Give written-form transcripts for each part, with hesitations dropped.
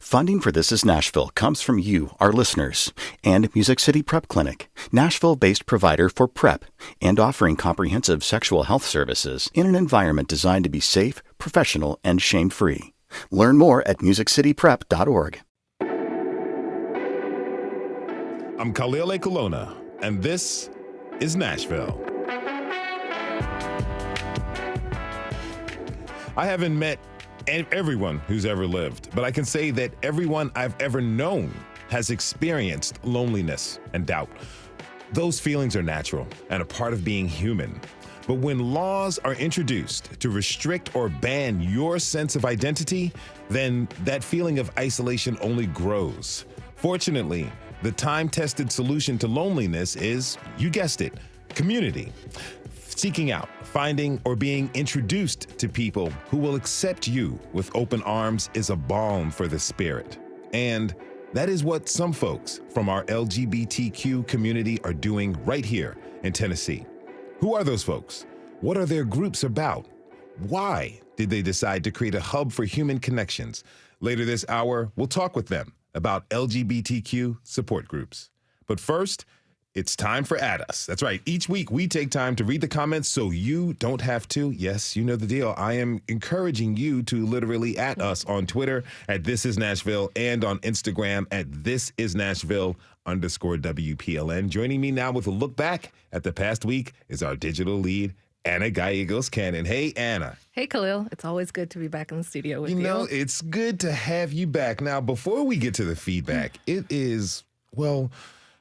Funding for This Is Nashville comes from you, our listeners, and Music City Prep Clinic, Nashville-based provider for PrEP and offering comprehensive sexual health services in an environment designed to be safe, professional, and shame-free. Learn more at musiccityprep.org. I'm Khalil Ekulona, and this is Nashville. I haven't met everyone who's ever lived, but I can say that everyone I've ever known has experienced loneliness and doubt. Those feelings are natural and a part of being human. But when laws are introduced to restrict or ban your sense of identity, then that feeling of isolation only grows. Fortunately, the time-tested solution to loneliness is, you guessed it, community. Seeking out, finding, or being introduced to people who will accept you with open arms is a balm for the spirit. And that is what some folks from our LGBTQ community are doing right here in Tennessee. Who are those folks? What are their groups about? Why did they decide to create a hub for human connections? Later this hour, we'll talk with them about LGBTQ support groups. But first, it's time for At Us. That's right. Each week, we take time to read the comments so you don't have to. Yes, you know the deal. I am encouraging you to literally at us on Twitter at This Is Nashville and on Instagram at ThisIsNashville_WPLN. Joining me now with a look back at the past week is our digital lead, Anna Gallegos-Cannon. Hey, Anna. Hey, Khalil. It's always good to be back in the studio with you. You know, it's good to have you back. Now, before we get to the feedback, it is, well,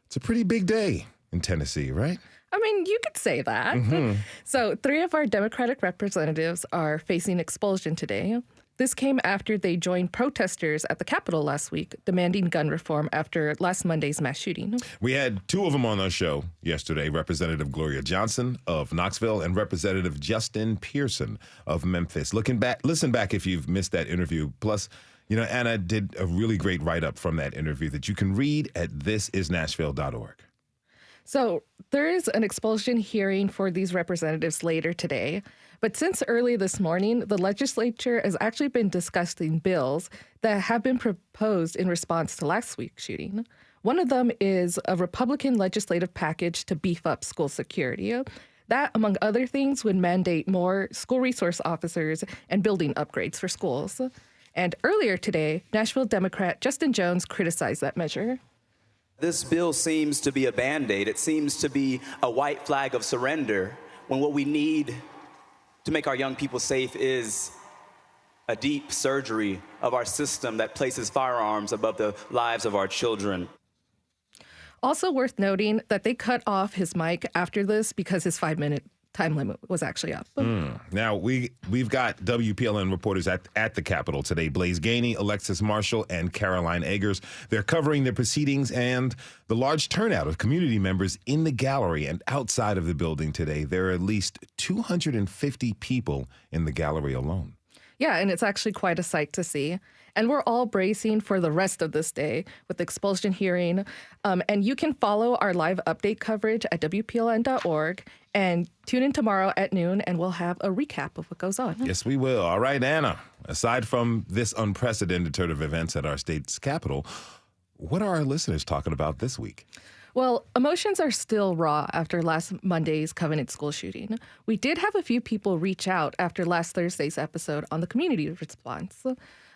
it's a pretty big day in Tennessee, right? I mean, you could say that. Mm-hmm. So 3 of our Democratic representatives are facing expulsion today. This came after they joined protesters at the Capitol last week demanding gun reform after last Monday's mass shooting. We had 2 of them on our show yesterday, Representative Gloria Johnson of Knoxville and Representative Justin Pearson of Memphis. Listen back if you've missed that interview. Plus, you know, Anna did a really great write-up from that interview that you can read at thisisnashville.org. So there is an expulsion hearing for these representatives later today. But since early this morning, the legislature has actually been discussing bills that have been proposed in response to last week's shooting. One of them is a Republican legislative package to beef up school security. That, among other things, would mandate more school resource officers and building upgrades for schools. And earlier today, Nashville Democrat Justin Jones criticized that measure. This bill seems to be a Band-Aid. It seems to be a white flag of surrender when what we need to make our young people safe is a deep surgery of our system that places firearms above the lives of our children. Also worth noting that they cut off his mic after this because his 5-minute time limit was actually up. Now, we've got WPLN reporters at the Capitol today. Blaze Gainey, Alexis Marshall, and Caroline Eggers. They're covering the proceedings and the large turnout of community members in the gallery and outside of the building today. There are at least 250 people in the gallery alone. Yeah, and it's actually quite a sight to see. And we're all bracing for the rest of this day with the expulsion hearing. And you can follow our live update coverage at WPLN.org and tune in tomorrow at noon, and we'll have a recap of what goes on. Yes, we will. All right, Anna, aside from this unprecedented turn of events at our state's capital, what are our listeners talking about this week? Well, emotions are still raw after last Monday's Covenant school shooting. We did have a few people reach out after last Thursday's episode on the community response.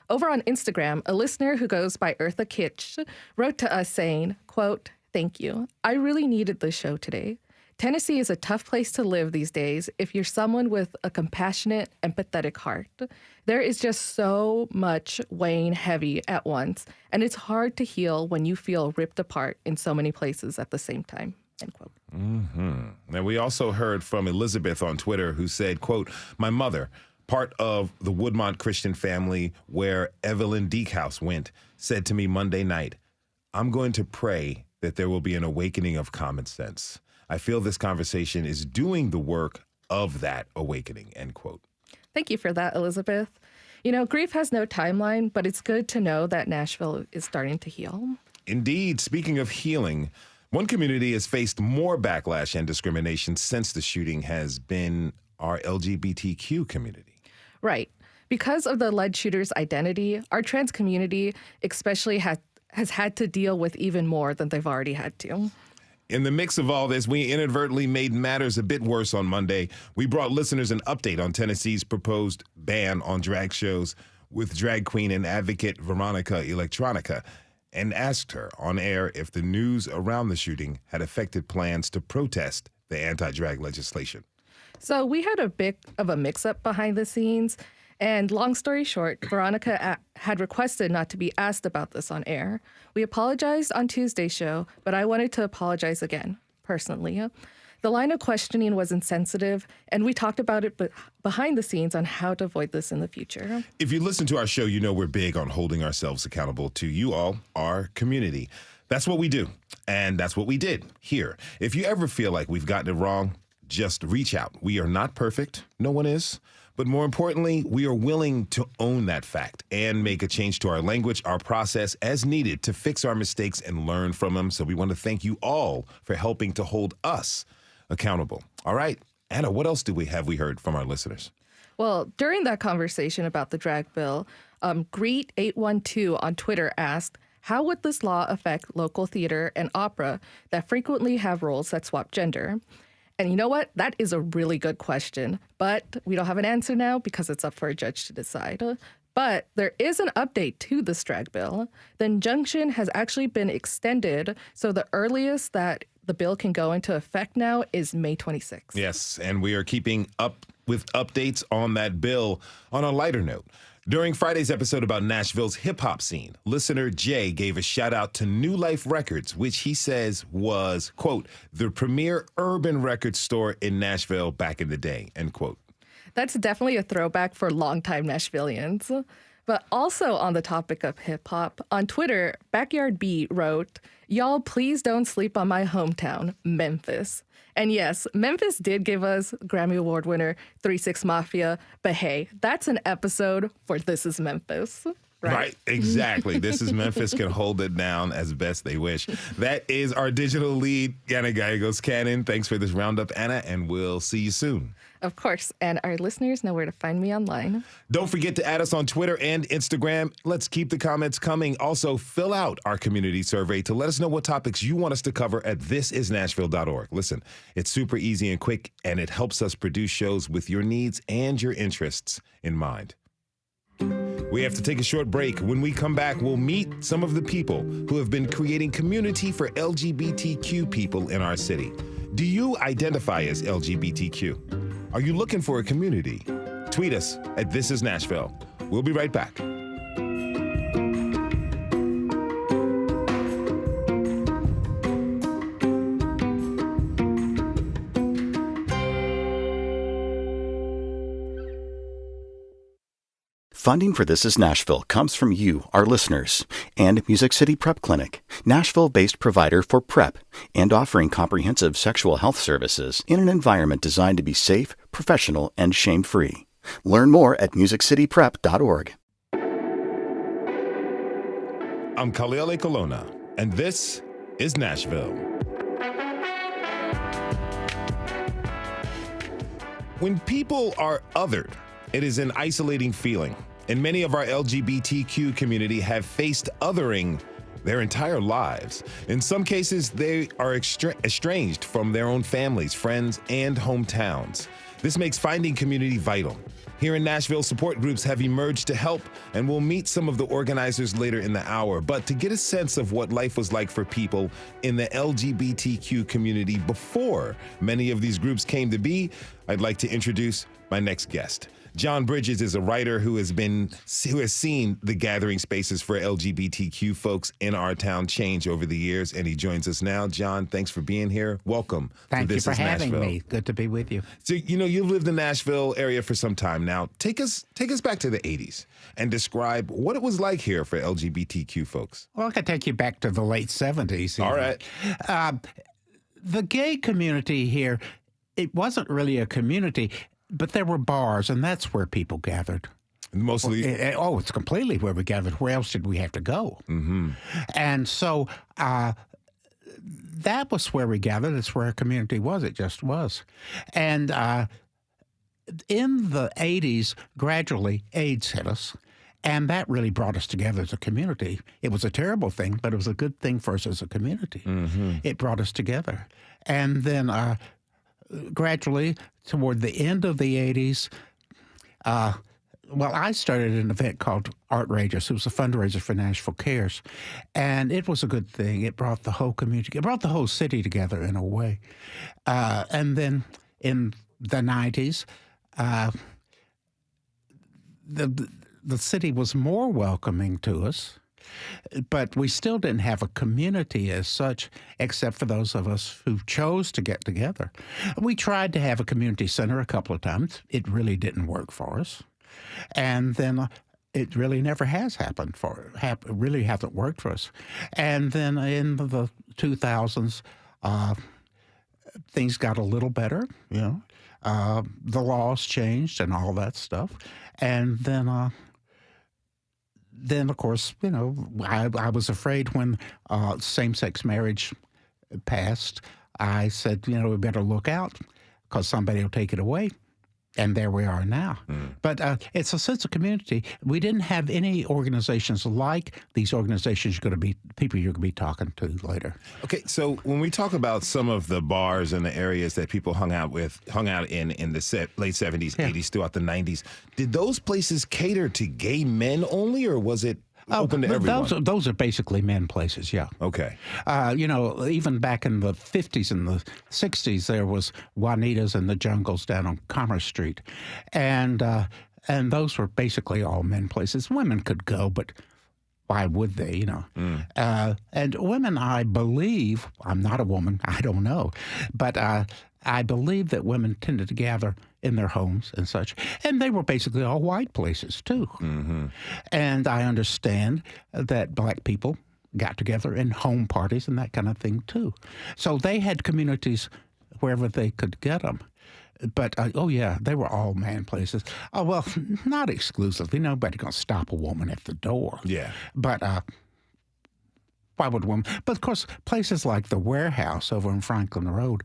Over on Instagram, a listener who goes by Eartha Kitsch wrote to us saying, quote, "Thank you. I really needed this show today. Tennessee is a tough place to live these days if you're someone with a compassionate, empathetic heart. There is just so much weighing heavy at once, and it's hard to heal when you feel ripped apart in so many places at the same time." End quote. Now, we also heard from Elizabeth on Twitter who said, quote, "My mother, part of the Woodmont Christian family where Evelyn Deekhouse went, said to me Monday night, 'I'm going to pray that there will be an awakening of common sense. I feel this conversation is doing the work of that awakening,' end quote. Thank you for that, Elizabeth. You know, grief has no timeline, but it's good to know that Nashville is starting to heal. Indeed. Speaking of healing, one community has faced more backlash and discrimination since the shooting has been our LGBTQ community. Right. Because of the alleged shooter's identity, our trans community especially has had to deal with even more than they've already had to. In the mix of all this, we inadvertently made matters a bit worse on Monday. We brought listeners an update on Tennessee's proposed ban on drag shows with drag queen and advocate Veronica Electronica, and asked her on air if the news around the shooting had affected plans to protest the anti-drag legislation. So we had a bit of a mix-up behind the scenes, and long story short, Veronica had requested not to be asked about this on air. We apologized on Tuesday's show, but I wanted to apologize again, personally. The line of questioning was insensitive, and we talked about it behind the scenes on how to avoid this in the future. If you listen to our show, you know we're big on holding ourselves accountable to you all, our community. That's what we do, and that's what we did here. If you ever feel like we've gotten it wrong, just reach out. We are not perfect. No one is. But more importantly, we are willing to own that fact and make a change to our language, our process as needed to fix our mistakes and learn from them. So we want to thank you all for helping to hold us accountable. All right, Anna, what else we heard from our listeners? Well, during that conversation about the drag bill, Greet812 on Twitter asked, how would this law affect local theater and opera that frequently have roles that swap gender? And you know what? That is a really good question, but we don't have an answer now because it's up for a judge to decide. But there is an update to this drag bill. The injunction has actually been extended, so the earliest that the bill can go into effect now is May 26th. Yes, and we are keeping up with updates on that bill. On a lighter note, during Friday's episode about Nashville's hip-hop scene, listener Jay gave a shout-out to New Life Records, which he says was, quote, the premier urban record store in Nashville back in the day, end quote. That's definitely a throwback for longtime Nashvillians. But also on the topic of hip-hop, on Twitter, Backyard B wrote, y'all please don't sleep on my hometown, Memphis. And yes, Memphis did give us Grammy Award winner 3 6 Mafia, but hey, that's an episode for This Is Memphis. Right, exactly. This Is Memphis can hold it down as best they wish. That is our digital lead, Anna Gallegos-Cannon. Thanks for this roundup, Anna, and we'll see you soon. Of course, and our listeners know where to find me online. Don't forget to add us on Twitter and Instagram. Let's keep the comments coming. Also, fill out our community survey to let us know what topics you want us to cover at thisisnashville.org. Listen, it's super easy and quick, and it helps us produce shows with your needs and your interests in mind. We have to take a short break. When we come back, we'll meet some of the people who have been creating community for LGBTQ people in our city. Do you identify as LGBTQ? Are you looking for a community? Tweet us at This Is Nashville. We'll be right back. Funding for This Is Nashville comes from you, our listeners, and Music City Prep Clinic, Nashville-based provider for PrEP and offering comprehensive sexual health services in an environment designed to be safe, professional, and shame-free. Learn more at musiccityprep.org. I'm Khalil Ekulona, and this is Nashville. When people are othered, it is an isolating feeling. And many of our LGBTQ community have faced othering their entire lives. In some cases, they are estranged from their own families, friends, and hometowns. This makes finding community vital. Here in Nashville, support groups have emerged to help, and we'll meet some of the organizers later in the hour. But to get a sense of what life was like for people in the LGBTQ community before many of these groups came to be, I'd like to introduce my next guest. John Bridges is a writer who has seen the gathering spaces for LGBTQ folks in our town change over the years, and he joins us now. John, thanks for being here. Welcome. Thank you for having me. Good to be with you. So, you've lived in the Nashville area for some time now. Take us back to the 80s and describe what it was like here for LGBTQ folks. Well, I could take you back to the late 70s. All right. The gay community here, it wasn't really a community. But there were bars, and that's where people gathered. Mostly? It's completely where we gathered. Where else did we have to go? Mm-hmm. And so that was where we gathered. It's where our community was. It just was. And in the 80s, gradually, AIDS hit us. And that really brought us together as a community. It was a terrible thing, but it was a good thing for us as a community. It brought us together. And then gradually, toward the end of the 80s, I started an event called Outrageous. It was a fundraiser for Nashville Cares. And it was a good thing. It brought the whole community, it brought the whole city together in a way. And then in the 90s, the city was more welcoming to us, but we still didn't have a community as such, except for those of us who chose to get together. We tried to have a community center a couple of times. It really didn't work for us. And then it really never has happened really hasn't worked for us. And then in the 2000s, things got a little better, the laws changed and all that stuff. And then, of course, I was afraid when same-sex marriage passed. I said, we better look out because somebody will take it away. And there we are now. But it's a sense of community. We didn't have any organizations like these organizations you're going to be talking to later. Okay, so when we talk about some of the bars and the areas that people hung out in the late 70s, 80s, throughout the 90s, did those places cater to gay men only, or was it open to everyone? Those are basically men places, yeah. Okay. Even back in the 50s and the 60s, there was Juanita's and the Jungles down on Commerce Street. And those were basically all men places. Women could go, but why would they, And women, I believe, I'm not a woman, I don't know, but I believe that women tended to gather in their homes and such. And they were basically all white places, too. And I understand that black people got together in home parties and that kind of thing, too. So they had communities wherever they could get them. But, they were all man places. Oh, well, not exclusively. Nobody's going to stop a woman at the door. Yeah. But why would a woman? But, of course, places like the Warehouse over on Franklin Road,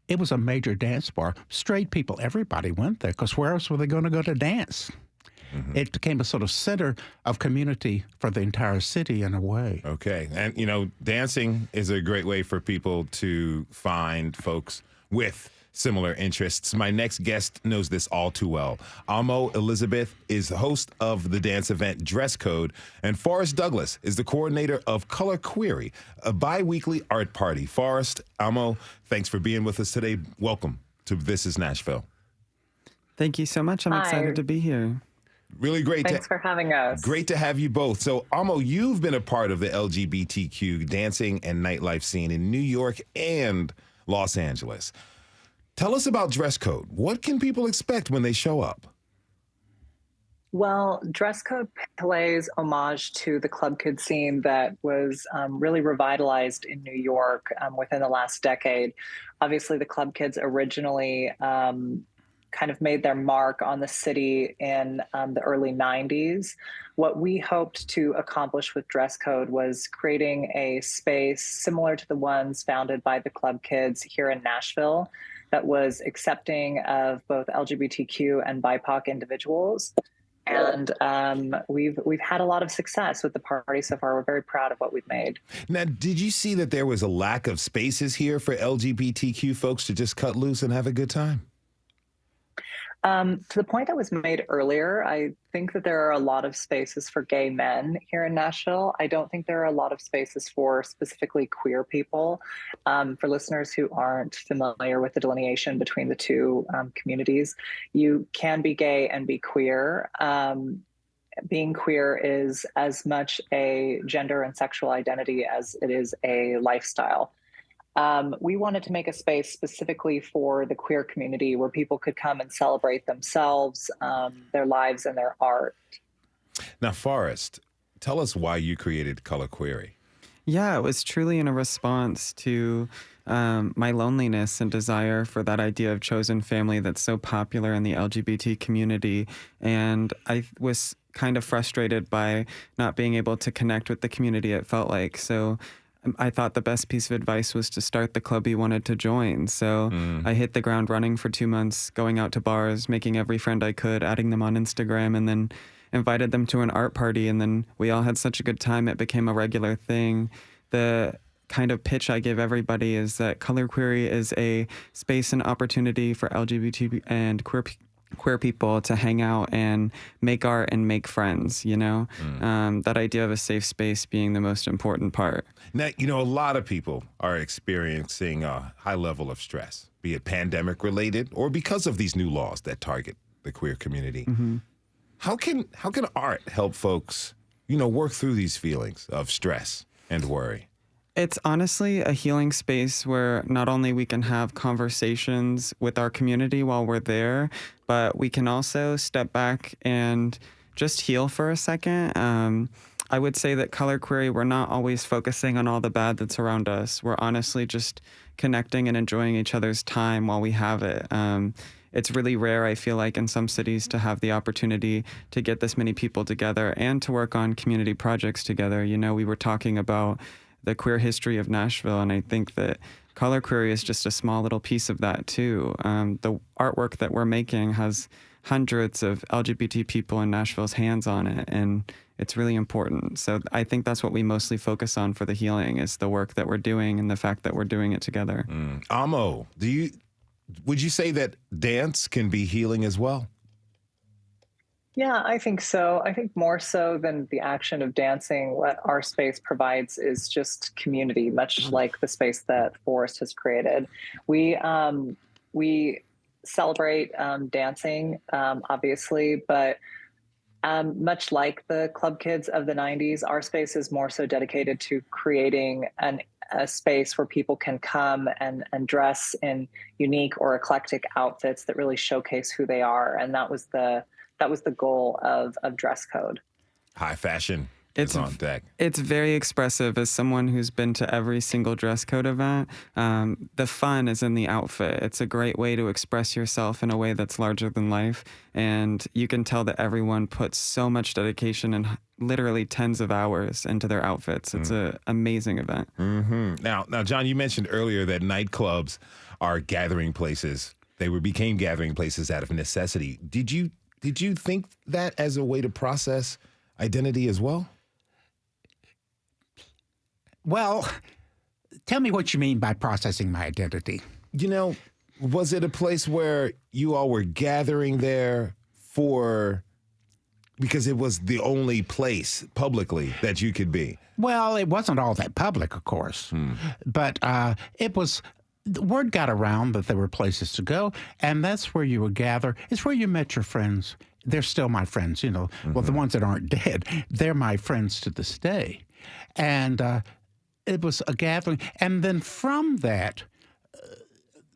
it was a major dance bar. Straight people, everybody went there, because where else were they going to go to dance? It became a sort of center of community for the entire city in a way. Okay. And, dancing is a great way for people to find folks with similar interests. My next guest knows this all too well. Amo Elizabeth is the host of the dance event Dress Code, and Forrest Douglas is the coordinator of Color Query, a bi-weekly art party. Forrest, Amo, thanks for being with us today. Welcome to This is Nashville. Thank you so much. I'm excited to be here. Really great. Thanks for having us. Great to have you both. So, Amo, you've been a part of the LGBTQ dancing and nightlife scene in New York and Los Angeles. Tell us about Dress Code. What can people expect when they show up? Well, Dress Code plays homage to the club kid scene that was really revitalized in New York within the last decade. Obviously, the club kids originally kind of made their mark on the city in the early 90s. What we hoped to accomplish with Dress Code was creating a space similar to the ones founded by the club kids here in Nashville that was accepting of both LGBTQ and BIPOC individuals. And we've had a lot of success with the party so far. We're very proud of what we've made. Now, did you see that there was a lack of spaces here for LGBTQ folks to just cut loose and have a good time? To the point that was made earlier, I think that there are a lot of spaces for gay men here in Nashville. I don't think there are a lot of spaces for specifically queer people. For listeners who aren't familiar with the delineation between the two communities, you can be gay and be queer. Being queer is as much a gender and sexual identity as it is a lifestyle. We wanted to make a space specifically for the queer community where people could come and celebrate themselves, their lives, and their art. Now, Forrest, tell us why you created Color Query. Yeah, it was truly in a response to my loneliness and desire for that idea of chosen family that's so popular in the LGBT community. And I was kind of frustrated by not being able to connect with the community, it felt like. So I thought the best piece of advice was to start the club you wanted to join. So I hit the ground running for 2 months, going out to bars, making every friend I could, adding them on Instagram, and then invited them to an art party. And then we all had such a good time, it became a regular thing. The kind of pitch I give everybody is that Color Query is a space and opportunity for LGBT and queer people to hang out and make art and make friends, you know? That idea of a safe space being the most important part. Now, you know, a lot of people are experiencing a high level of stress, be it pandemic related or because of these new laws that target the queer community. How can art help folks, you know, work through these feelings of stress and worry? It's honestly a healing space where not only we can have conversations with our community while we're there, but we can also step back and just heal for a second. I would say that Color Query, we're not always focusing on all the bad that's around us. We're honestly just connecting and enjoying each other's time while we have it. It's really rare, I feel like, in some cities to have the opportunity to get this many people together and to work on community projects together. You know, we were talking about the queer history of Nashville, and I think that Color Query is just a small little piece of that too. The artwork that we're making has hundreds of LGBT people in Nashville's hands on it, and it's really important. So I think that's what we mostly focus on for the healing, is the work that we're doing and the fact that we're doing it together. Amo, would you say that dance can be healing as well? Yeah, I think so. I think more so than the action of dancing, what our space provides is just community, much like the space that Forest has created. We celebrate dancing, obviously, but much like the club kids of the 90s, our space is more so dedicated to creating a space where people can come and dress in unique or eclectic outfits that really showcase who they are. And that was the goal of Dress Code. High fashion is on deck. It's very expressive. As someone who's been to every single Dress Code event, the fun is in the outfit. It's a great way to express yourself in a way that's larger than life. And you can tell that everyone puts so much dedication and literally tens of hours into their outfits. It's an amazing event. Now, John, you mentioned earlier that nightclubs are gathering places. They became gathering places out of necessity. Did you think that as a way to process identity as well? Well, tell me what you mean by processing my identity. You know, was it a place where you all were gathering there because it was the only place publicly that you could be? Well, it wasn't all that public, of course, but it was. The word got around that there were places to go, and that's where you would gather. It's where you met your friends. They're still my friends, you know. Well, the ones that aren't dead, they're my friends to this day. And it was a gathering. And then from that,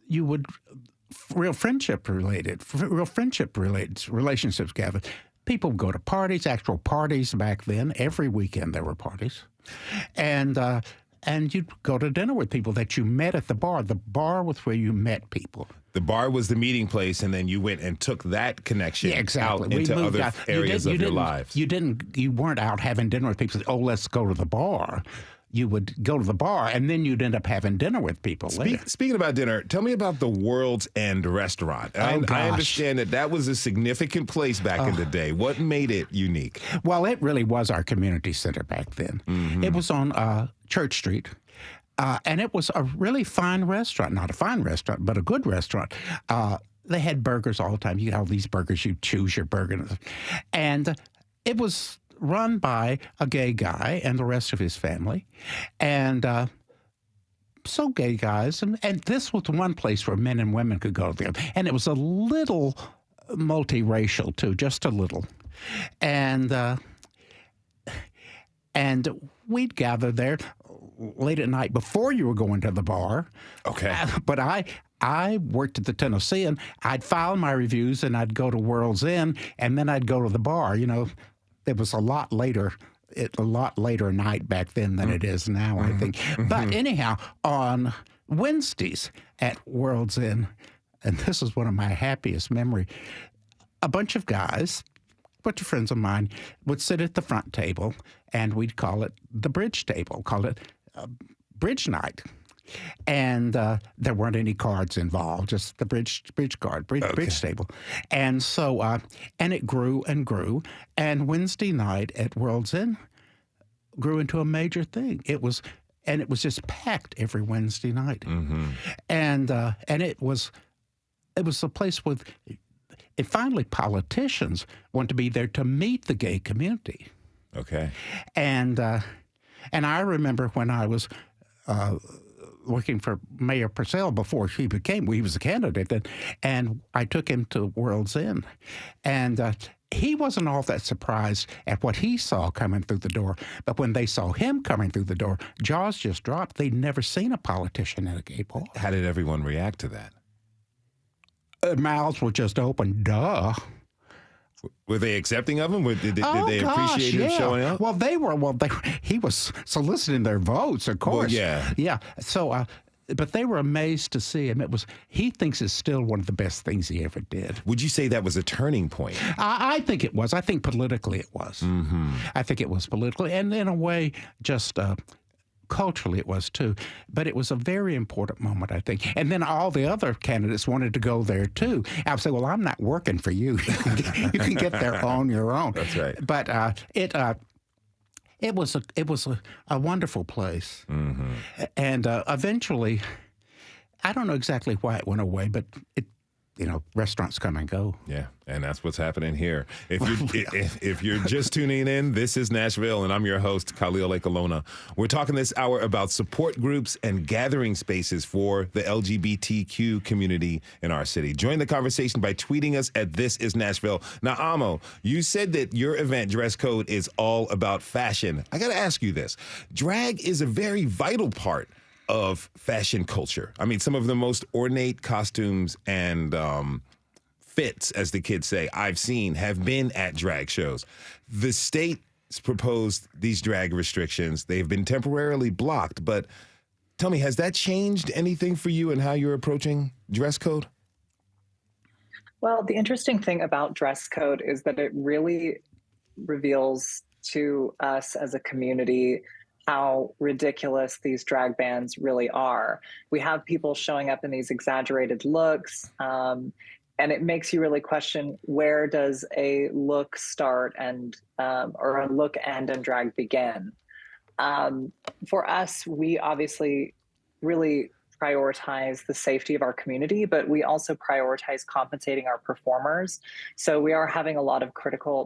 you would, real friendship relationships gathered. People would go to parties, actual parties back then. Every weekend there were parties. And you'd go to dinner with people that you met at the bar. The bar was where you met people. The bar was the meeting place, and then you went and took that connection out into other areas of your lives. You weren't out having dinner with people. Oh, let's go to the bar. You would go to the bar, and then you'd end up having dinner with people later. Speaking about dinner, tell me about the World's End restaurant. I understand that was a significant place back in the day. What made it unique? Well, it really was our community center back then. It was on Church Street. And it was a really fine restaurant. Not a fine restaurant, but a good restaurant. They had burgers all the time. You had all these burgers. You choose your burger. And it was run by a gay guy and the rest of his family. And so gay guys. And this was one place where men and women could go there. And it was a little multiracial, too, just a little. And we'd gather there late at night before you were going to the bar. Okay. But I worked at the Tennessean. I'd file my reviews, and I'd go to World's End, and then I'd go to the bar. You know, it was a lot later night back then than it is now, I think. But anyhow, on Wednesdays at World's End, and this is one of my happiest memories, a bunch of guys, a bunch of friends of mine, would sit at the front table, and we'd call it the bridge table, call it bridge night. And there weren't any cards involved, just the bridge table. And so, and it grew and grew. And Wednesday night at World's End grew into a major thing. It was just packed every Wednesday night. Mm-hmm. And it was a place with, and finally politicians want to be there to meet the gay community. Okay. And I remember when I was working for Mayor Purcell before he was a candidate then, and I took him to World's End. And he wasn't all that surprised at what he saw coming through the door. But when they saw him coming through the door, jaws just dropped. They'd never seen a politician in a gay bar. How did everyone react to that? Mouths were just open, duh. Were they accepting of him? Did they gosh, appreciate him showing up? Well, he was soliciting their votes, of course. Well, yeah. So, but they were amazed to see him. He thinks it's still one of the best things he ever did. Would you say that was a turning point? I think it was. I think politically it was. Mm-hmm. I think it was politically, and in a way, just culturally it was too. But it was a very important moment, I think. And then all the other candidates wanted to go there too. I would say, well, I'm not working for you. You can get there on your own. That's right. But it was a wonderful place. Mm-hmm. And eventually, I don't know exactly why it went away, but restaurants come and go. Yeah, and that's what's happening here. If you're just tuning in, this is Nashville, and I'm your host, Khalil Ekulona. We're talking this hour about support groups and gathering spaces for the LGBTQ community in our city. Join the conversation by tweeting us at This Is Nashville. Now, Amo, you said that your event dress code is all about fashion. I got to ask you this. Drag is a very vital part of fashion culture. I mean, some of the most ornate costumes and fits, as the kids say, I've seen have been at drag shows. The state's proposed these drag restrictions. They've been temporarily blocked, but tell me, has that changed anything for you and how you're approaching dress code? Well, the interesting thing about dress code is that it really reveals to us as a community how ridiculous these drag bands really are. We have people showing up in these exaggerated looks, and it makes you really question, where does a look start and or a look end and drag begin? For us, we obviously really prioritize the safety of our community, but we also prioritize compensating our performers. So we are having a lot of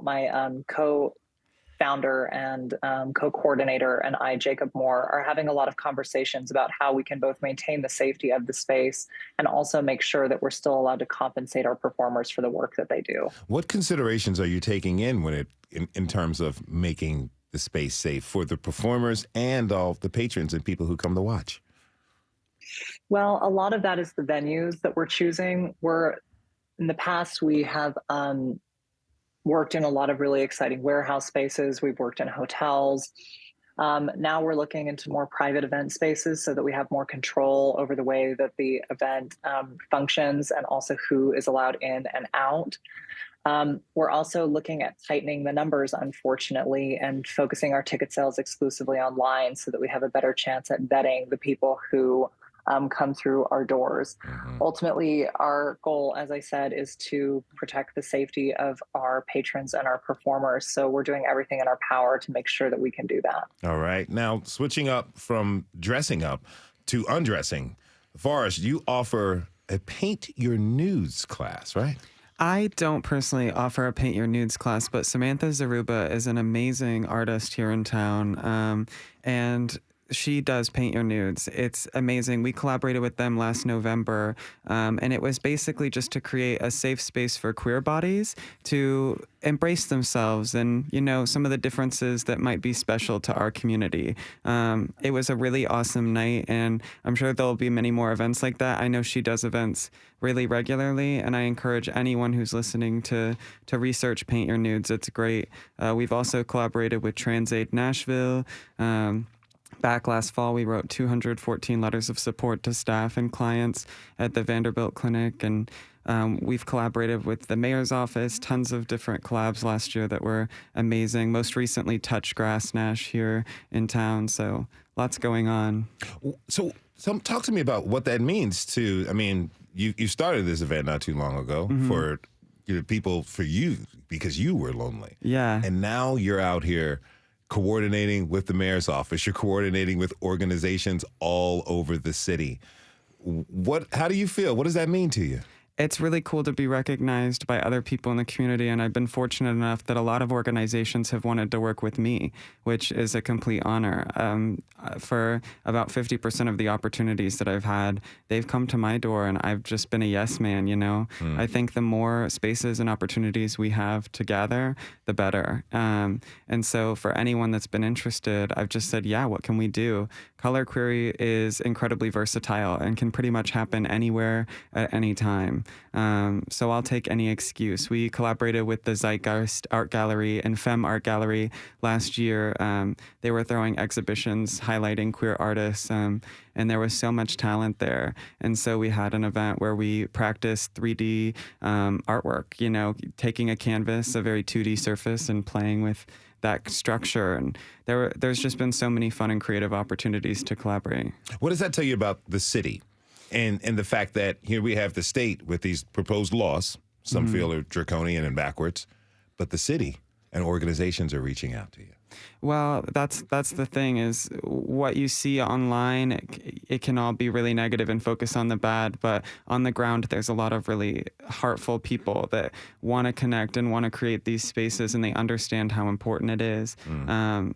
my co-founder and co-coordinator and I, Jacob Moore, are having a lot of conversations about how we can both maintain the safety of the space and also make sure that we're still allowed to compensate our performers for the work that they do. What considerations are you taking in terms of making the space safe for the performers and all the patrons and people who come to watch? Well, a lot of that is the venues that we're choosing. In the past, we have worked in a lot of really exciting warehouse spaces. We've worked in hotels. Now we're looking into more private event spaces so that we have more control over the way that the event functions and also who is allowed in and out. We're also looking at tightening the numbers, unfortunately, and focusing our ticket sales exclusively online so that we have a better chance at vetting the people who come through our doors. Mm-hmm. Ultimately, our goal, as I said, is to protect the safety of our patrons and our performers. So we're doing everything in our power to make sure that we can do that. All right. Now, switching up from dressing up to undressing, Forrest, you offer a Paint Your Nudes class, right? I don't personally offer a Paint Your Nudes class, but Samantha Zaruba is an amazing artist here in town, and she does Paint Your Nudes. It's amazing. We collaborated with them last November, and it was basically just to create a safe space for queer bodies to embrace themselves and, some of the differences that might be special to our community. It was a really awesome night, and I'm sure there'll be many more events like that. I know she does events really regularly, and I encourage anyone who's listening to research Paint Your Nudes. It's great. We've also collaborated with TransAid Nashville. Back last fall, we wrote 214 letters of support to staff and clients at the Vanderbilt Clinic, and We've collaborated with the mayor's office, tons of different collabs last year that were amazing. Most recently, Touch Grass Nash here in town. So lots going on. So talk to me about what that means to, I mean, you started this event not too long ago for people, for you, because you were lonely. Yeah. And now you're out here coordinating with the mayor's office. You're coordinating with organizations all over the city. How do you feel? What does that mean to you? It's really cool to be recognized by other people in the community, and I've been fortunate enough that a lot of organizations have wanted to work with me, which is a complete honor. For about 50% of the opportunities that I've had, they've come to my door, and I've just been a yes man, you know? I think the more spaces and opportunities we have to gather, the better. And so for anyone that's been interested, I've just said, yeah, what can we do? Color query is incredibly versatile and can pretty much happen anywhere at any time. So I'll take any excuse. We collaborated with the Zeitgeist Art Gallery and Femme Art Gallery last year. They were throwing exhibitions highlighting queer artists, and there was so much talent there. And so we had an event where we practiced 3D artwork, you know, taking a canvas, a very 2D surface, and playing with that structure. And there's just been so many fun and creative opportunities to collaborate. What does that tell you about the city and the fact that here we have the state with these proposed laws, some feel are draconian and backwards, but the city and organizations are reaching out to you? Well, that's the thing is what you see online, it can all be really negative and focus on the bad, but on the ground, there's a lot of really heartful people that want to connect and want to create these spaces, and they understand how important it is.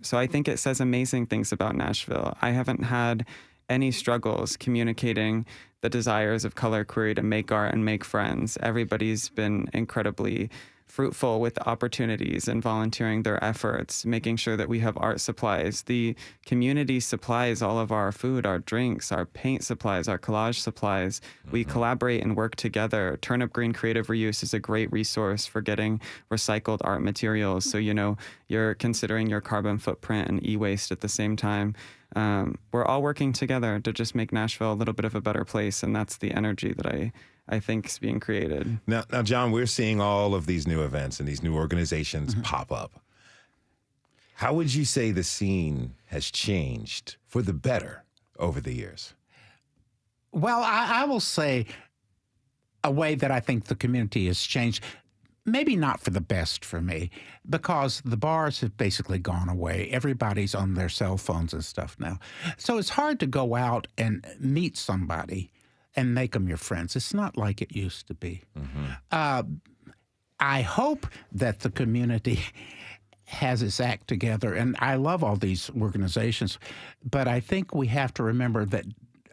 So I think it says amazing things about Nashville. I haven't had any struggles communicating the desires of color query to make art and make friends. Everybody's been incredibly fruitful with the opportunities and volunteering their efforts, making sure that we have art supplies. The community supplies all of our food, our drinks, our paint supplies, our collage supplies. We collaborate and work together. Turnip Green Creative Reuse is a great resource for getting recycled art materials. So, you know, you're considering your carbon footprint and e-waste at the same time. We're all working together to just make Nashville a little bit of a better place, and that's the energy that I think is being created. Now, John, we're seeing all of these new events and these new organizations pop up. How would you say the scene has changed for the better over the years? Well, I will say a way that I think the community has changed, maybe not for the best for me, because the bars have basically gone away. Everybody's on their cell phones and stuff now. So it's hard to go out and meet somebody and make them your friends. It's not like it used to be. I hope that the community has its act together, and I love all these organizations, but I think we have to remember that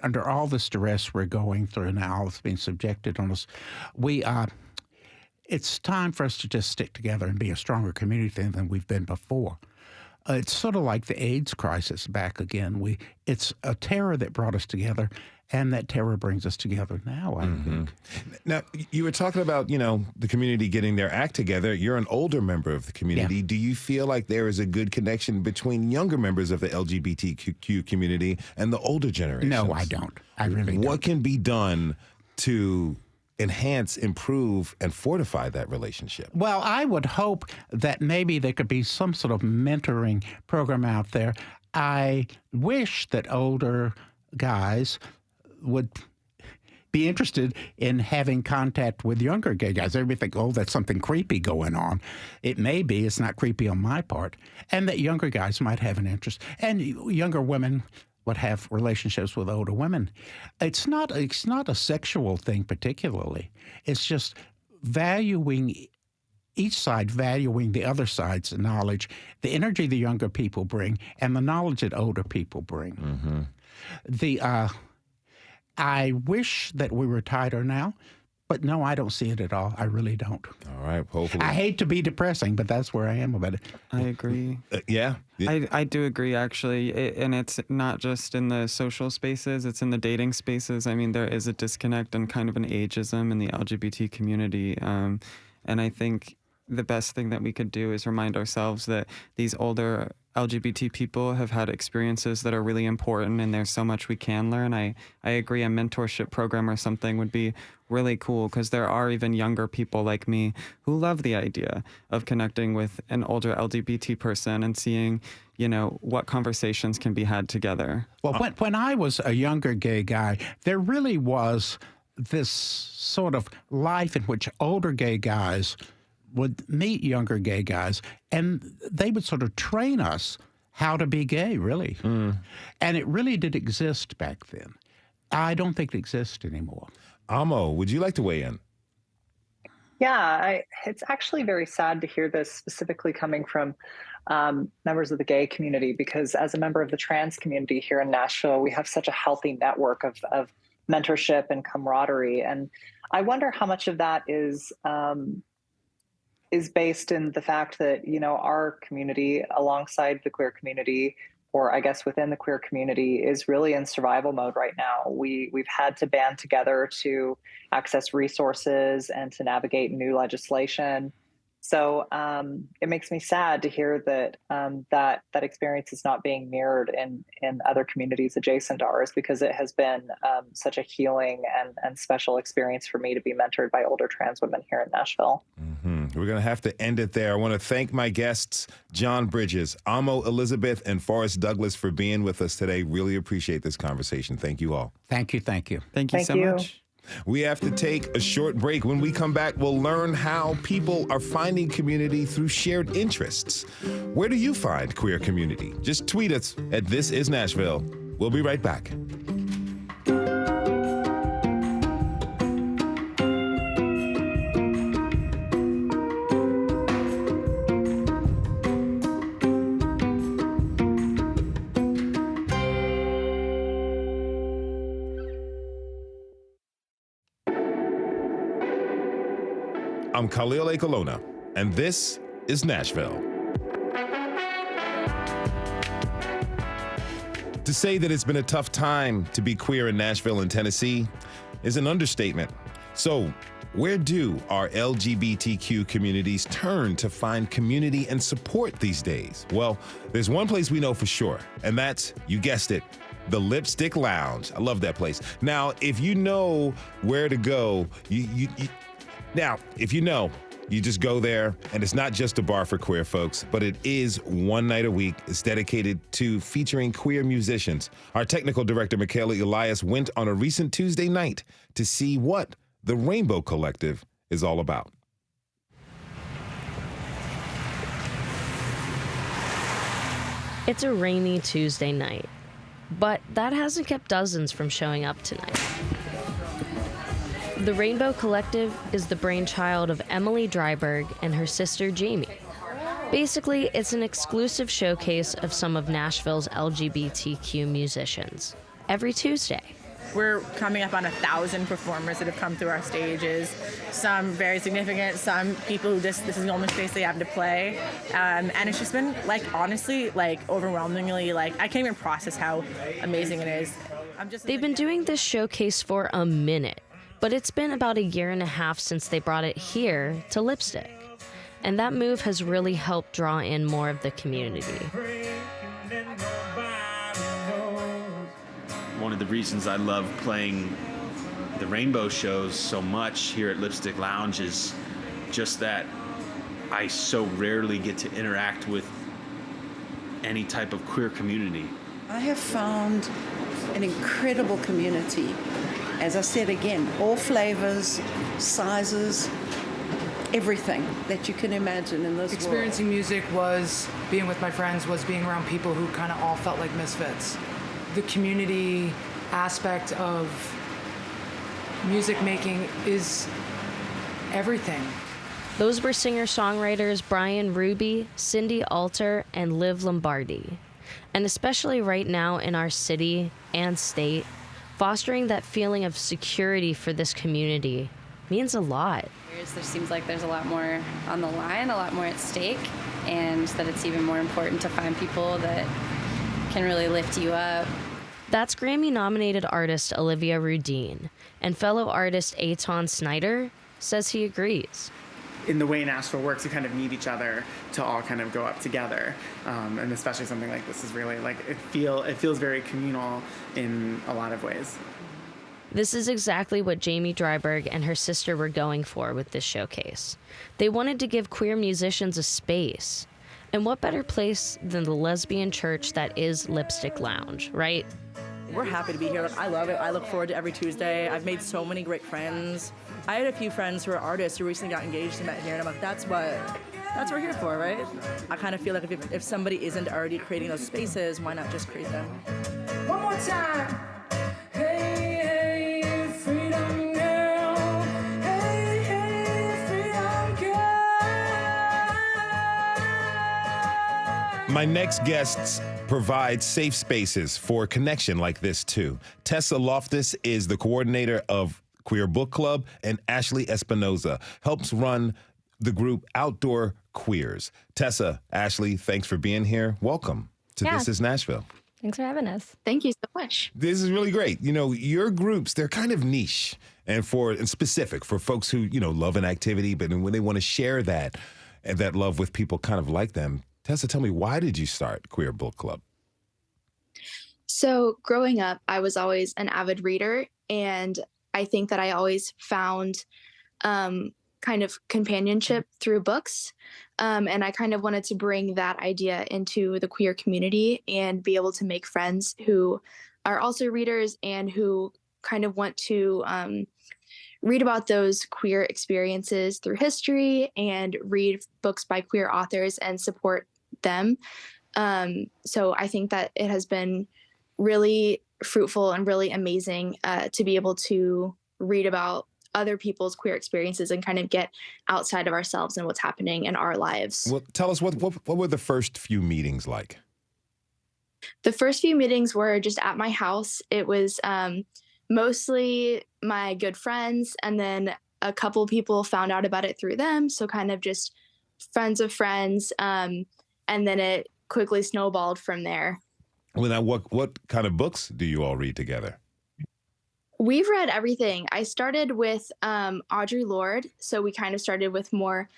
under all this duress we're going through now, it's being subjected on us, it's time for us to just stick together and be a stronger community than we've been before. It's sort of like the AIDS crisis back again. It's a terror that brought us together, and that terror brings us together now, I think. Now, you were talking about, you know, the community getting their act together. You're an older member of the community. Yeah. Do you feel like there is a good connection between younger members of the LGBTQ community and the older generations? No, I don't. I really don't. What can be done to enhance, improve, and fortify that relationship? Well, I would hope that maybe there could be some sort of mentoring program out there. I wish that older guys would be interested in having contact with younger gay guys. Everybody think, oh, that's something creepy going on. It may be. It's not creepy on my part. And that younger guys might have an interest. And younger women would have relationships with older women. It's not a sexual thing particularly. It's just valuing each side, valuing the other side's knowledge, the energy the younger people bring, and the knowledge that older people bring. I wish that we were tighter now, but no, I don't see it at all. I really don't. All right, hopefully. I hate to be depressing, but that's where I am about it. I agree. Yeah. I do agree, actually. And it's not just in the social spaces, it's in the dating spaces. I mean, there is a disconnect and kind of an ageism in the LGBT community. And I think the best thing that we could do is remind ourselves that these older LGBT people have had experiences that are really important, and there's so much we can learn. I agree a mentorship program or something would be really cool, because there are even younger people like me who love the idea of connecting with an older LGBT person and seeing, what conversations can be had together. Well, when I was a younger gay guy, there really was this sort of life in which older gay guys would meet younger gay guys, and they would sort of train us how to be gay, really. And it really did exist back then. I don't think it exists anymore. Amo, would you like to weigh in? Yeah, it's actually very sad to hear this specifically coming from members of the gay community, because as a member of the trans community here in Nashville, we have such a healthy network of mentorship and camaraderie. And I wonder how much of that is based in the fact that, our community alongside the queer community, or I guess within the queer community, is really in survival mode right now. We've had to band together to access resources and to navigate new legislation. So it makes me sad to hear that that experience is not being mirrored in other communities adjacent to ours, because it has been such a healing and special experience for me to be mentored by older trans women here in Nashville. We're going to have to end it there. I want to thank my guests, John Bridges, Amo Elizabeth, and Forrest Douglas, for being with us today. Really appreciate this conversation. Thank you all. Thank you. Thank you Thank so you. much. We have to take a short break. When we come back, we'll learn how people are finding community through shared interests. Where do you find queer community? Just tweet us at This Is Nashville. We'll be right back. I'm Khalil Ekulona, and this is Nashville. To say that it's been a tough time to be queer in Nashville and Tennessee is an understatement. So, where do our LGBTQ communities turn to find community and support these days? Well, there's one place we know for sure, and that's, you guessed it, the Lipstick Lounge. I love that place. Now, if you know where to go, you just go there, and it's not just a bar for queer folks, but it is one night a week. It's dedicated to featuring queer musicians. Our technical director, Michaela Elias, went on a recent Tuesday night to see what the Rainbow Collective is all about. It's a rainy Tuesday night, but that hasn't kept dozens from showing up tonight. The Rainbow Collective is the brainchild of Emily Dryberg and her sister Jamie. Basically, it's an exclusive showcase of some of Nashville's LGBTQ musicians every Tuesday. We're coming up on 1,000 performers that have come through our stages. Some very significant, some people who this is the only space they have to play. And it's just been, honestly, overwhelmingly, I can't even process how amazing it is. They've been doing this showcase for a minute, but it's been about 1.5 years since they brought it here to Lipstick. And that move has really helped draw in more of the community. One of the reasons I love playing the Rainbow shows so much here at Lipstick Lounge is just that I so rarely get to interact with any type of queer community. I have found an incredible community. As I said again, all flavors, sizes, everything that you can imagine in this Experiencing world. music was being with my friends, was being around people who kind of all felt like misfits. The community aspect of music making is everything. Those were singer-songwriters Brian Ruby, Cindy Alter, and Liv Lombardi. And especially right now in our city and state, fostering that feeling of security for this community means a lot. There seems like there's a lot more on the line, a lot more at stake, and that it's even more important to find people that can really lift you up. That's Grammy-nominated artist Olivia Rudine, and fellow artist Eitan Snyder says he agrees. in the way Nashville works, you kind of need each other to all kind of go up together. And especially something like this is really like, it feels very communal in a lot of ways. This is exactly what Jamie Dryberg and her sister were going for with this showcase. They wanted to give queer musicians a space. And what better place than the lesbian church that is Lipstick Lounge, right? We're happy to be here. I love it. I look forward to every Tuesday. I've made so many great friends. I had a few friends who are artists who recently got engaged and met here, and I'm like, that's what we're here for, right? I kind of feel like if somebody isn't already creating those spaces, why not just create them? One more time. Hey, hey, freedom girl. Hey, hey, freedom girl. My next guests provide safe spaces for connection like this, too. Tessa Loftus is the coordinator of Queer Book Club, and Ashley Espinoza helps run the group Outdoor Queers. Tessa, Ashley, thanks for being here. Welcome to This is Nashville. Thanks for having us. Thank you so much. This is really great. You know, your groups, they're kind of niche and specific for folks who, love an activity, but when they want to share that love with people kind of like them. Tessa, tell me, why did you start Queer Book Club? So growing up, I was always an avid reader, and I think that I always found kind of companionship through books. And I kind of wanted to bring that idea into the queer community and be able to make friends who are also readers and who kind of want to read about those queer experiences through history and read books by queer authors and support them. So I think that it has been really fruitful and really amazing to be able to read about other people's queer experiences and kind of get outside of ourselves and what's happening in our lives. Well, tell us, what were the first few meetings like? The first few meetings were just at my house. It was mostly my good friends, and then a couple people found out about it through them. So kind of just friends of friends. And then it quickly snowballed from there. Well, now, what kind of books do you all read together? We've read everything. I started with Audre Lorde, so we kind of started with more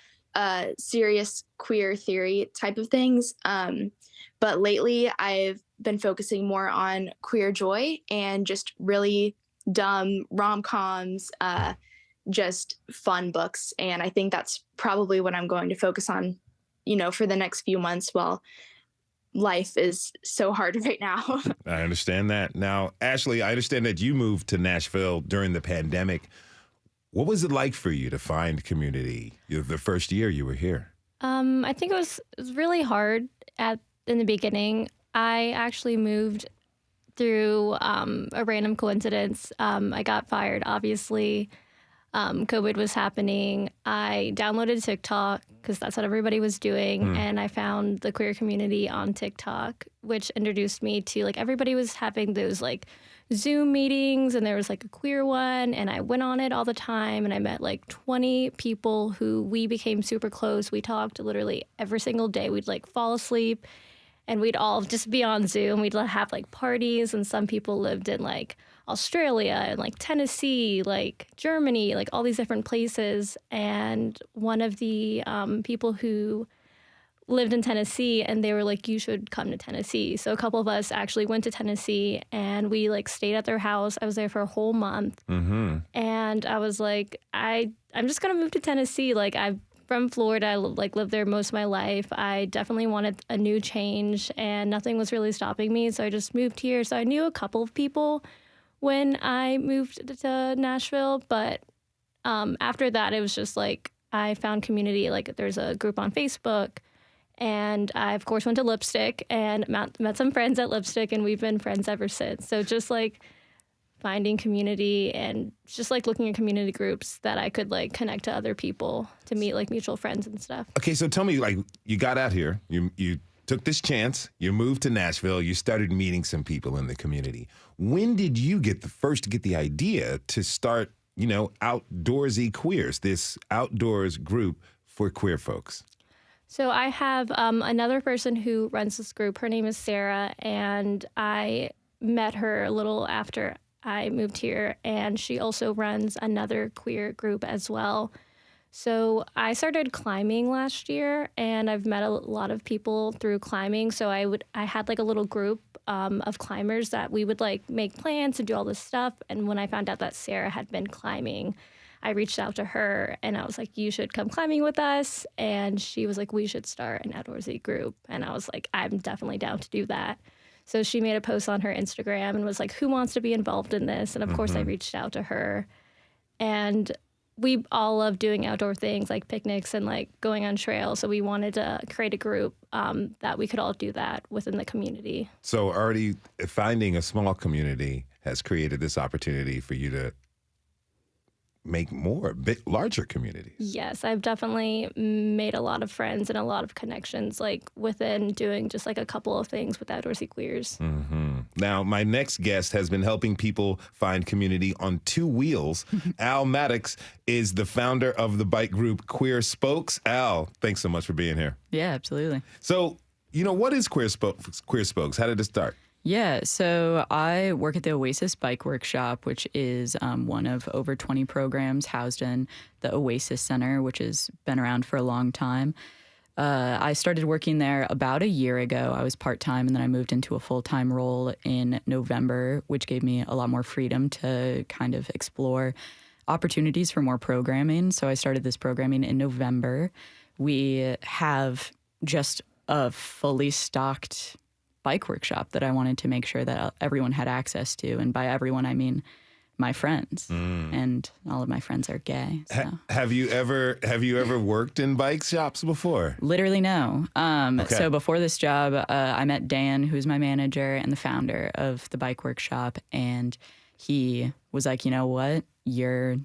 serious queer theory type of things. But lately, I've been focusing more on queer joy and just really dumb rom-coms, just fun books. And I think that's probably what I'm going to focus on, for the next few months while life is so hard right now. I understand that. Now, Ashley, I understand that you moved to Nashville during the pandemic. What was it like for you to find community the first year you were here? I think it was really hard in the beginning. I actually moved through a random coincidence. I got fired, obviously. COVID was happening. I downloaded TikTok because that's what everybody was doing. And I found the queer community on TikTok, which introduced me to everybody was having those Zoom meetings, and there was a queer one, and I went on it all the time, and I met 20 people who we became super close. We talked literally every single day. We'd fall asleep and we'd all just be on Zoom. We'd have parties, and some people lived in Australia and Tennessee, Germany, all these different places. And one of the people who lived in Tennessee, and they were you should come to Tennessee. So a couple of us actually went to Tennessee, and we stayed at their house. I was there for a whole month. Mm-hmm. And I was I'm just going to move to Tennessee. I'm from Florida. I lived there most of my life. I definitely wanted a new change, and nothing was really stopping me. So I just moved here. So I knew a couple of people when I moved to Nashville, but after that, it was just I found community. There's a group on Facebook, and I, of course, went to Lipstick and met some friends at Lipstick, and we've been friends ever since. So just finding community and just looking at community groups that I could connect to other people to meet mutual friends and stuff. Okay, so tell me, you got out here, you took this chance, you moved to Nashville, you started meeting some people in the community. When did you get the idea to start, Outdoorsy Queers, this outdoors group for queer folks? So I have another person who runs this group. Her name is Sarah, and I met her a little after I moved here, and she also runs another queer group as well. So I started climbing last year, and I've met a lot of people through climbing. So I had like a little group of climbers that we would like make plans and do all this stuff. And when I found out that Sarah had been climbing, I reached out to her and I was like, you should come climbing with us. And she was like, we should start an outdoorsy group. And I was like, I'm definitely down to do that. So she made a post on her Instagram and was like, who wants to be involved in this? And of course I reached out to her. And we all love doing outdoor things like picnics and like going on trails. So we wanted to create a group that we could all do that within the community. So already finding a small community has created this opportunity for you to make more, larger communities. Yes, I've definitely made a lot of friends and a lot of connections, like within doing just like a couple of things with Outdoorsy Queers. Now, my next guest has been helping people find community on two wheels. Al Maddox is the founder of the bike group Queer Spokes. Al, thanks so much for being here. Yeah, absolutely. So, what is Queer Spokes? How did it start? Yeah, so I work at the Oasis Bike Workshop, which is one of over 20 programs housed in the Oasis Center, which has been around for a long time. I started working there about a year ago. I was part-time, and then I moved into a full-time role in November, which gave me a lot more freedom to kind of explore opportunities for more programming. So I started this programming in November. We have just a fully stocked bike workshop that I wanted to make sure that everyone had access to. And by everyone, I mean my friends. And all of my friends are gay. So. Have you ever worked in bike shops before? Literally, no. Okay. So before this job, I met Dan, who's my manager and the founder of the bike workshop. And he was like, you know what? You're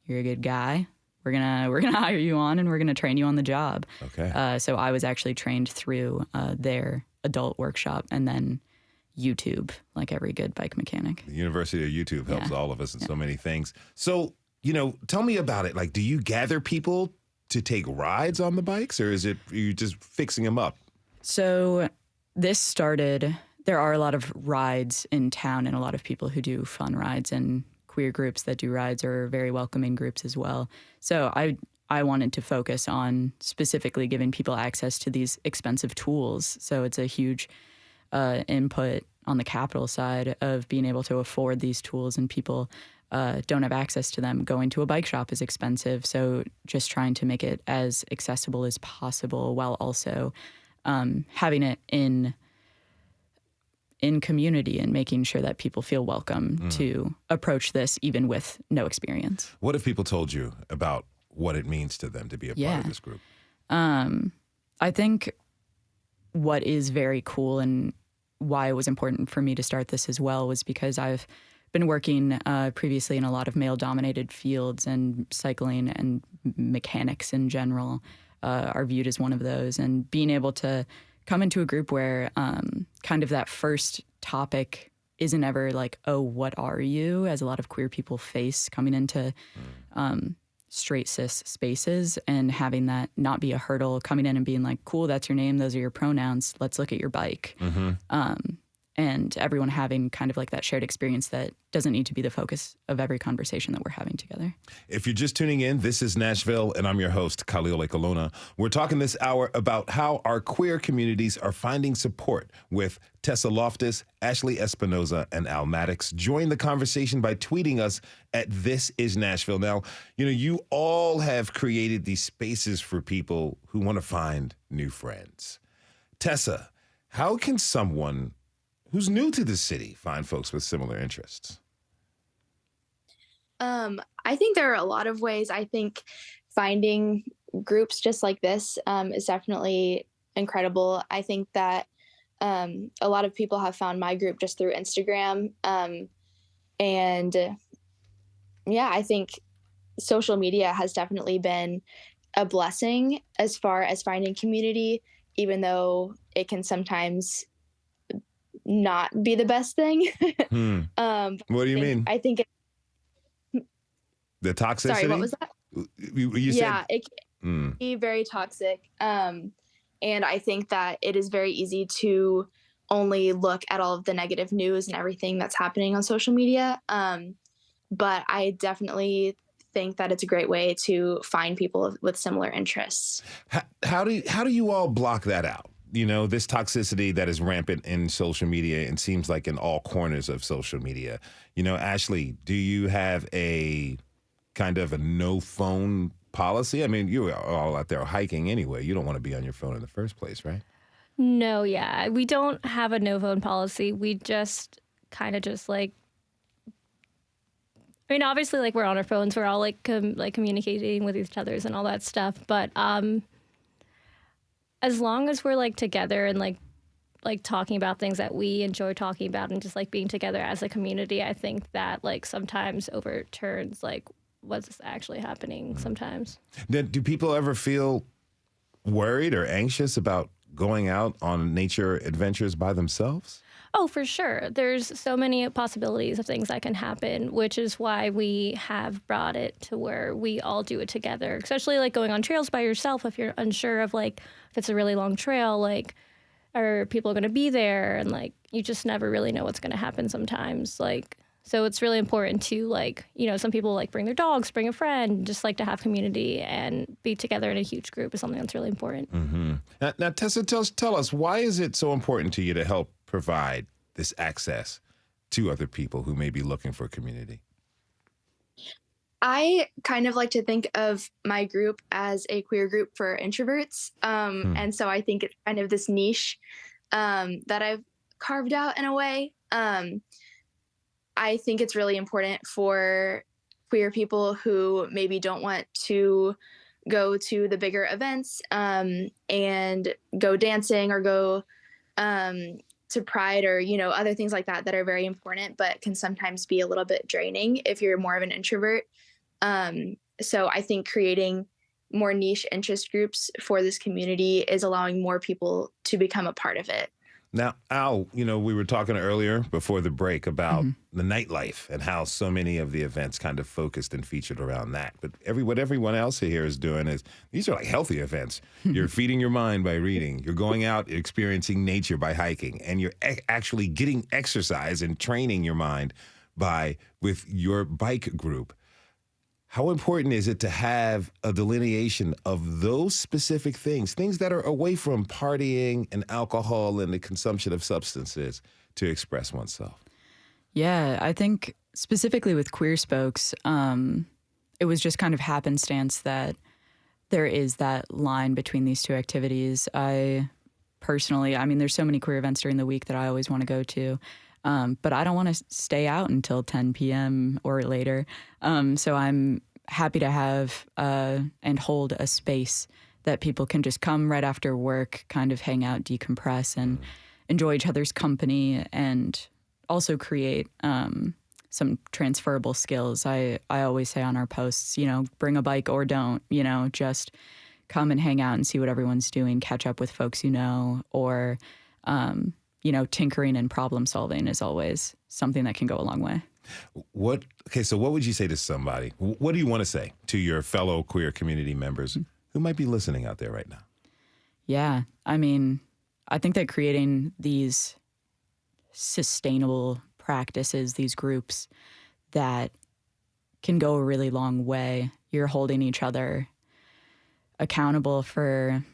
a good guy. We're gonna hire you on, and we're gonna train you on the job. Okay. So I was actually trained through their adult workshop, and then YouTube, like every good bike mechanic. The University of YouTube helps all of us in so many things. So, tell me about it. Like, do you gather people to take rides on the bikes, or is it you just fixing them up? So this started, there are a lot of rides in town and a lot of people who do fun rides, and queer groups that do rides are very welcoming groups as well. So I wanted to focus on specifically giving people access to these expensive tools. So it's a huge input on the capital side of being able to afford these tools, and people don't have access to them. Going to a bike shop is expensive. So just trying to make it as accessible as possible while also having it in community and making sure that people feel welcome to approach this even with no experience. What have people told you about what it means to them to be a part of this group? I think what is very cool and why it was important for me to start this as well was because I've been working previously in a lot of male-dominated fields, and cycling and mechanics in general are viewed as one of those. And being able to come into a group where kind of that first topic isn't ever like, oh, what are you? As a lot of queer people face coming into straight cis spaces, and having that not be a hurdle, coming in and being like, cool, that's your name, those are your pronouns, let's look at your bike. And everyone having kind of like that shared experience that doesn't need to be the focus of every conversation that we're having together. If you're just tuning in, this is Nashville, and I'm your host, Khalil Ekulona. We're talking this hour about how our queer communities are finding support with Tessa Loftus, Ashley Espinoza, and Al Maddox. Join the conversation by tweeting us at This Is Nashville. Now, you all have created these spaces for people who want to find new friends. Tessa, how can someone who's new to the city find folks with similar interests? I think there are a lot of ways. I think finding groups just like this is definitely incredible. I think that a lot of people have found my group just through Instagram. And I think social media has definitely been a blessing as far as finding community, even though it can sometimes not be the best thing. What do you mean? I think the toxicity? Sorry, what was that? You said, it can be very toxic. And I think that it is very easy to only look at all of the negative news and everything that's happening on social media. But I definitely think that it's a great way to find people with similar interests. How do you all block that out? You know, this toxicity that is rampant in social media and seems like in all corners of social media. You know, Ashley, do you have a kind of a no phone policy? I mean, you are all out there hiking anyway. You don't want to be on your phone in the first place, right? No, yeah. We don't have a no phone policy. We just kind of just like, I mean, obviously, like, we're on our phones. We're all like communicating with each other and all that stuff. But as long as we're like together and like talking about things that we enjoy talking about and just like being together as a community, I think that like sometimes overturns like what's actually happening sometimes. Do people ever feel worried or anxious about going out on nature adventures by themselves? Oh, for sure. There's so many possibilities of things that can happen, which is why we have brought it to where we all do it together, especially like going on trails by yourself. If you're unsure of like, if it's a really long trail, like, are people going to be there? And like, you just never really know what's going to happen sometimes. Like, so it's really important to like, you know, some people like bring their dogs, bring a friend, just like to have community and be together in a huge group is something that's really important. Mm-hmm. Now, Tessa, tell us, why is it so important to you to help provide this access to other people who may be looking for community? I kind of like to think of my group as a queer group for introverts. And so I think it's kind of this niche that I've carved out in a way. I think it's really important for queer people who maybe don't want to go to the bigger events and go dancing or go to Pride or, you know, other things like that are very important, but can sometimes be a little bit draining if you're more of an introvert. So I think creating more niche interest groups for this community is allowing more people to become a part of it. Now, Al, you know, we were talking earlier before the break about the nightlife and how so many of the events kind of focused and featured around that. But what everyone else here is doing is, these are like healthy events. You're feeding your mind by reading. You're going out, experiencing nature by hiking. And you're actually getting exercise and training your mind with your bike group. How important is it to have a delineation of those specific things that are away from partying and alcohol and the consumption of substances, to express oneself? Yeah, I think specifically with Queer Spokes, it was just kind of happenstance that there is that line between these two activities. I mean, there's so many queer events during the week that I always want to go to. But I don't want to stay out until 10 p.m. or later. So I'm happy to have and hold a space that people can just come right after work, kind of hang out, decompress, and enjoy each other's company, and also create some transferable skills. I always say on our posts, you know, bring a bike or don't, you know, just come and hang out and see what everyone's doing, catch up with folks you know, or you know, tinkering and problem solving is always something that can go a long way. So what would you say to somebody? What do you want to say to your fellow queer community members who might be listening out there right now? Yeah, I mean, I think that creating these sustainable practices, these groups that can go a really long way, you're holding each other accountable for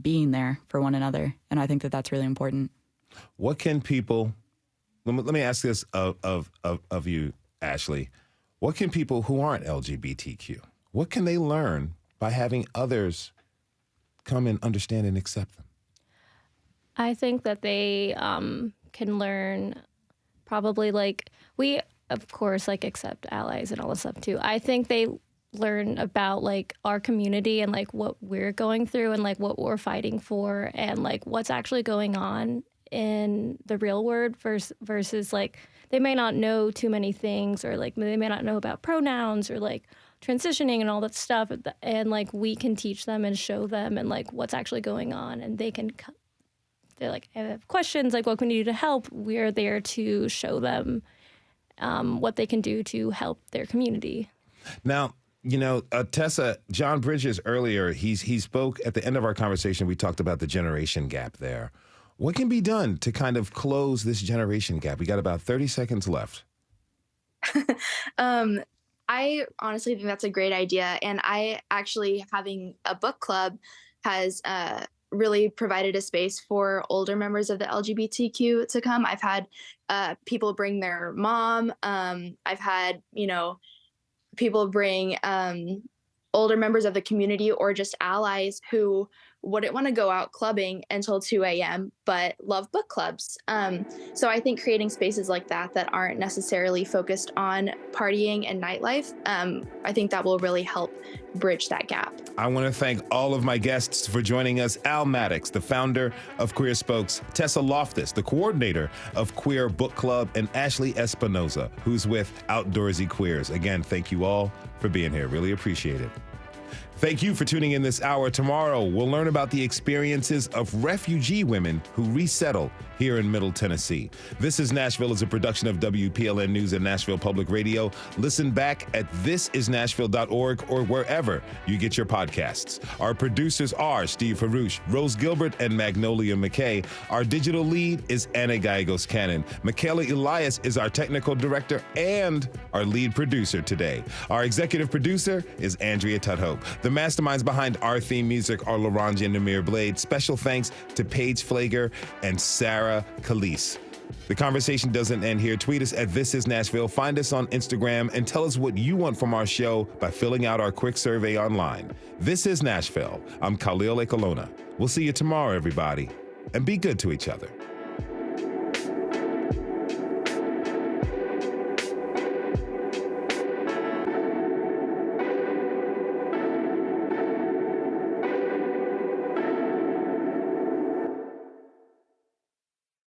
being there for one another. And I think that that's really important. What can people, let me ask this of you, Ashley. What can people who aren't LGBTQ, what can they learn by having others come and understand and accept them? I think that they can learn probably like, we, of course, like accept allies and all this stuff too. I think they learn about like our community and like what we're going through and like what we're fighting for and like what's actually going on in the real world versus like they may not know too many things, or like they may not know about pronouns or like transitioning and all that stuff, and like we can teach them and show them and like what's actually going on, and they're like, I have questions, like what can we do to help? We're there to show them what they can do to help their community. Now, you know, Tessa, John Bridges earlier, he spoke at the end of our conversation. We talked about the generation gap there. What can be done to kind of close this generation gap? We got about 30 seconds left. I honestly think that's a great idea. And I actually, having a book club has really provided a space for older members of the LGBTQ to come. I've had people bring their mom. I've had, people bring older members of the community or just allies who wouldn't want to go out clubbing until 2 a.m. but love book clubs. So I think creating spaces like that aren't necessarily focused on partying and nightlife, I think that will really help bridge that gap. I want to thank all of my guests for joining us. Al Maddox, the founder of Queer Spokes, Tessa Loftus, the coordinator of Queer Book Club, and Ashley Espinoza, who's with Outdoorsy Queers. Again, thank you all for being here. Really appreciate it. Thank you for tuning in this hour. Tomorrow, we'll learn about the experiences of refugee women who resettle here in Middle Tennessee. This is Nashville is a production of WPLN News and Nashville Public Radio. Listen back at thisisnashville.org or wherever you get your podcasts. Our producers are Steve Harouche, Rose Gilbert, and Magnolia McKay. Our digital lead is Anna Gallegos-Cannon. Michaela Elias is our technical director and our lead producer today. Our executive producer is Andrea Tudhope. The masterminds behind our theme music are Laranja and Namir Blade. Special thanks to Paige Flager and Sarah Khalees. The conversation doesn't end here. Tweet us at This Is Nashville. Find us on Instagram and tell us what you want from our show by filling out our quick survey online. This is Nashville. I'm Khalil Ekulona. We'll see you tomorrow, everybody, and be good to each other.